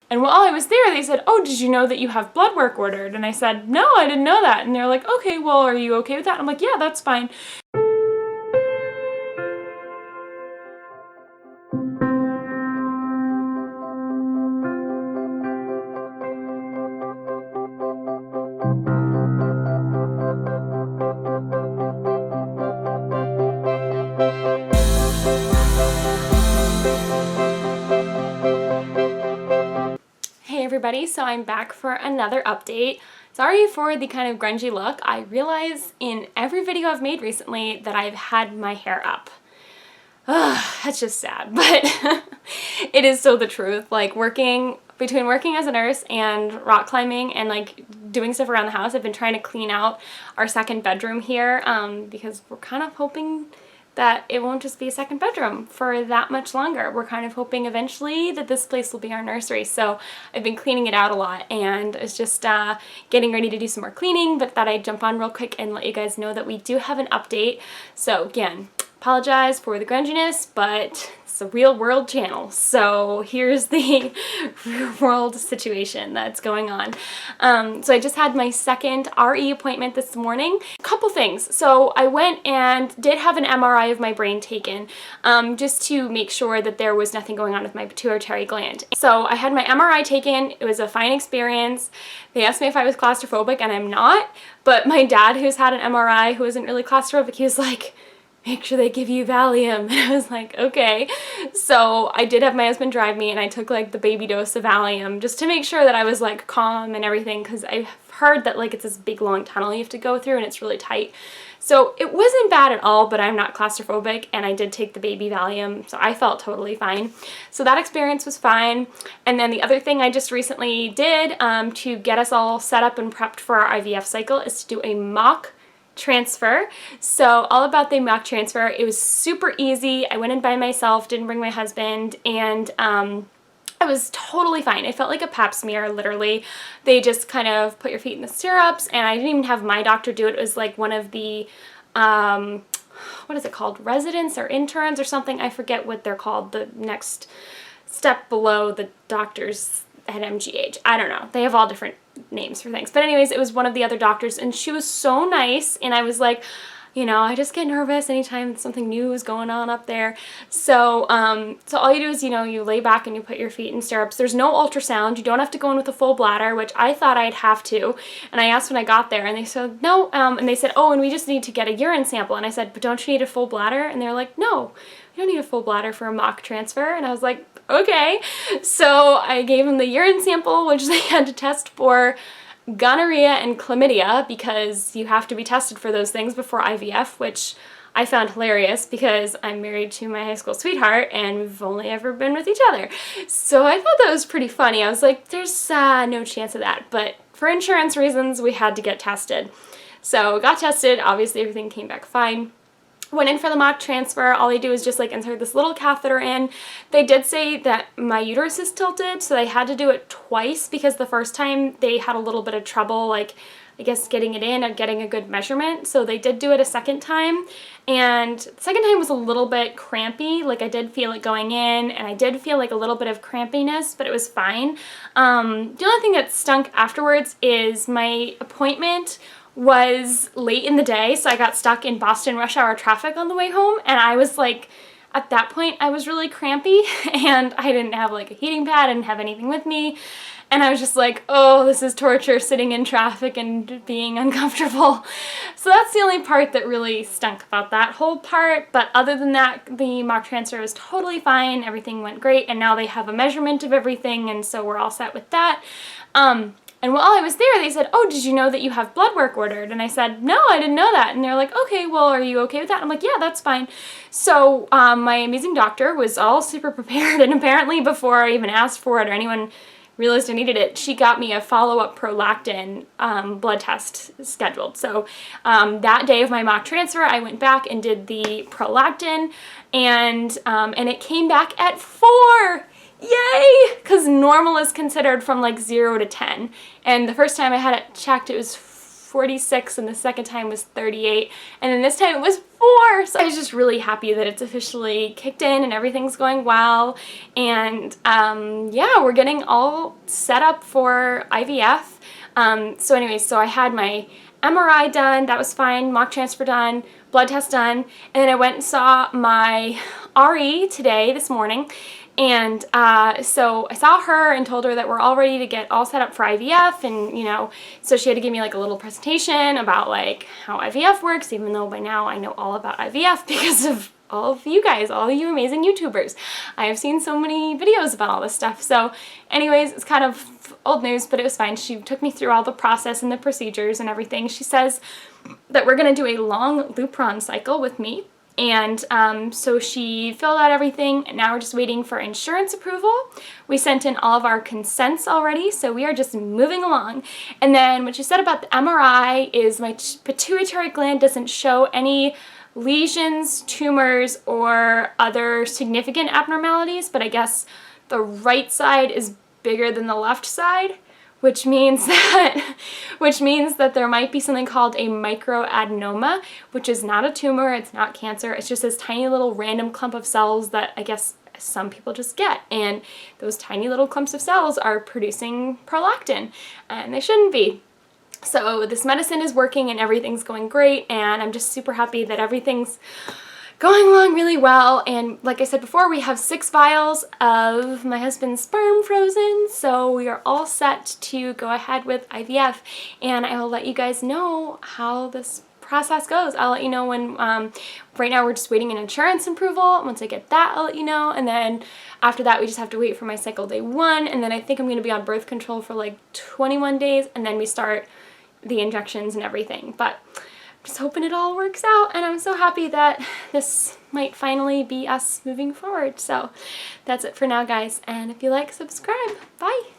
And while I was there, they said, oh, did you know that you have blood work ordered? And I said, no, I didn't know that. And they're like, okay, well, are you okay with that? And I'm like, yeah, that's fine. Hey everybody, so I'm back for another update. Sorry for the kind of grungy look. I realize in every video I've made recently that I've had my hair up. Ugh, that's just sad, but it is still the truth. Like between working as a nurse and rock climbing and like doing stuff around the house, I've been trying to clean out our second bedroom here because we're kind of hoping that it won't just be a second bedroom for that much longer. We're kind of hoping eventually that this place will be our nursery. So I've been cleaning it out a lot, and it's just getting ready to do some more cleaning, but thought I'd jump on real quick and let you guys know that we do have an update. So again, apologize for the grunginess, but it's a real world channel. So here's the real world situation that's going on. So I just had my second RE appointment this morning. A couple things. So I went and did have an MRI of my brain taken just to make sure that there was nothing going on with my pituitary gland. So I had my MRI taken. It was a fine experience. They asked me if I was claustrophobic, and I'm not. But my dad, who's had an MRI, who isn't really claustrophobic, he was like, make sure they give you Valium. And I was like, okay. So I did have my husband drive me, and I took like the baby dose of Valium just to make sure that I was like calm and everything, because I've heard that like it's this big long tunnel you have to go through and it's really tight. So it wasn't bad at all, but I'm not claustrophobic, and I did take the baby Valium, so I felt totally fine. So that experience was fine. And then the other thing I just recently did to get us all set up and prepped for our IVF cycle is to do a mock transfer. So all about the mock transfer. It was super easy. I went in by myself, didn't bring my husband, and I was totally fine. It felt like a pap smear, literally. They just kind of put your feet in the stirrups, and I didn't even have my doctor do it. It was like one of the what is it called? Residents or interns or something. I forget what they're called. The next step below the doctors at MGH. I don't know. They have all different names for things. But anyways, it was one of the other doctors, and she was so nice, and I was like, you know, I just get nervous anytime something new is going on up there. So so all you do is, you know, you lay back and you put your feet in stirrups. There's no ultrasound. You don't have to go in with a full bladder, which I thought I'd have to. And I asked when I got there, and they said, no. And they said, oh, and we just need to get a urine sample. And I said, but don't you need a full bladder? And they're like, no, you don't need a full bladder for a mock transfer. And I was like, okay. So I gave them the urine sample, which they had to test for gonorrhea and chlamydia, because you have to be tested for those things before IVF, which I found hilarious because I'm married to my high school sweetheart and we've only ever been with each other. So I thought that was pretty funny. I was like, there's no chance of that. But for insurance reasons, we had to get tested. So got tested. Obviously, everything came back fine. Went in for the mock transfer. All they do is just like insert this little catheter in. They did say that my uterus is tilted, so they had to do it twice because the first time they had a little bit of trouble, like, I guess, getting it in or getting a good measurement. So they did do it a second time, and the second time was a little bit crampy. Like, I did feel it going in, and I did feel like a little bit of crampiness, but it was fine. The only thing that stunk afterwards is my appointment was late in the day, so I got stuck in Boston rush hour traffic on the way home, and I was like, at that point I was really crampy, and I didn't have like a heating pad, I didn't have anything with me, and I was just like, oh, this is torture, sitting in traffic and being uncomfortable. So that's the only part that really stunk about that whole part, but other than that, the mock transfer was totally fine, everything went great, and now they have a measurement of everything, and so we're all set with that. And while I was there, they said, oh, did you know that you have blood work ordered? And I said, no, I didn't know that. And they're like, okay, well, are you okay with that? And I'm like, yeah, that's fine. So my amazing doctor was all super prepared, and apparently before I even asked for it or anyone realized I needed it, she got me a follow-up prolactin blood test scheduled. So that day of my mock transfer, I went back and did the prolactin, and it came back at 4. Yay! Because normal is considered from like 0 to 10. And the first time I had it checked, it was 46 and the second time was 38, and then this time it was 4. So I was just really happy that it's officially kicked in and everything's going well. And yeah, we're getting all set up for IVF. So anyways, so I had my MRI done, that was fine, mock transfer done, blood test done, and then I went and saw my RE this morning, and so I saw her and told her that we're all ready to get all set up for IVF, and you know, so she had to give me like a little presentation about like how IVF works, even though by now I know all about IVF because of all of you guys, all of you amazing YouTubers. I have seen so many videos about all this stuff. So anyways, it's kind of old news, but it was fine. She took me through all the process and the procedures and everything. She says that we're going to do a long Lupron cycle with me. And so she filled out everything, and now we're just waiting for insurance approval. We sent in all of our consents already, so we are just moving along. And then what she said about the MRI is my pituitary gland doesn't show any lesions, tumors, or other significant abnormalities, but I guess the right side is bigger than the left side, which means that there might be something called a microadenoma, which is not a tumor, it's not cancer, it's just this tiny little random clump of cells that I guess some people just get, and those tiny little clumps of cells are producing prolactin, and they shouldn't be. So this medicine is working and everything's going great, and I'm just super happy that everything's going along really well. And like I said before, we have 6 vials of my husband's sperm frozen, so we are all set to go ahead with IVF, and I will let you guys know how this process goes. I'll let you know when, right now we're just waiting an insurance approval. Once I get that, I'll let you know, and then after that we just have to wait for my cycle day 1, and then I think I'm going to be on birth control for like 21 days, and then we start the injections and everything. But I'm just hoping it all works out, and I'm so happy that this might finally be us moving forward. So that's it for now, guys, and if you like, subscribe. Bye!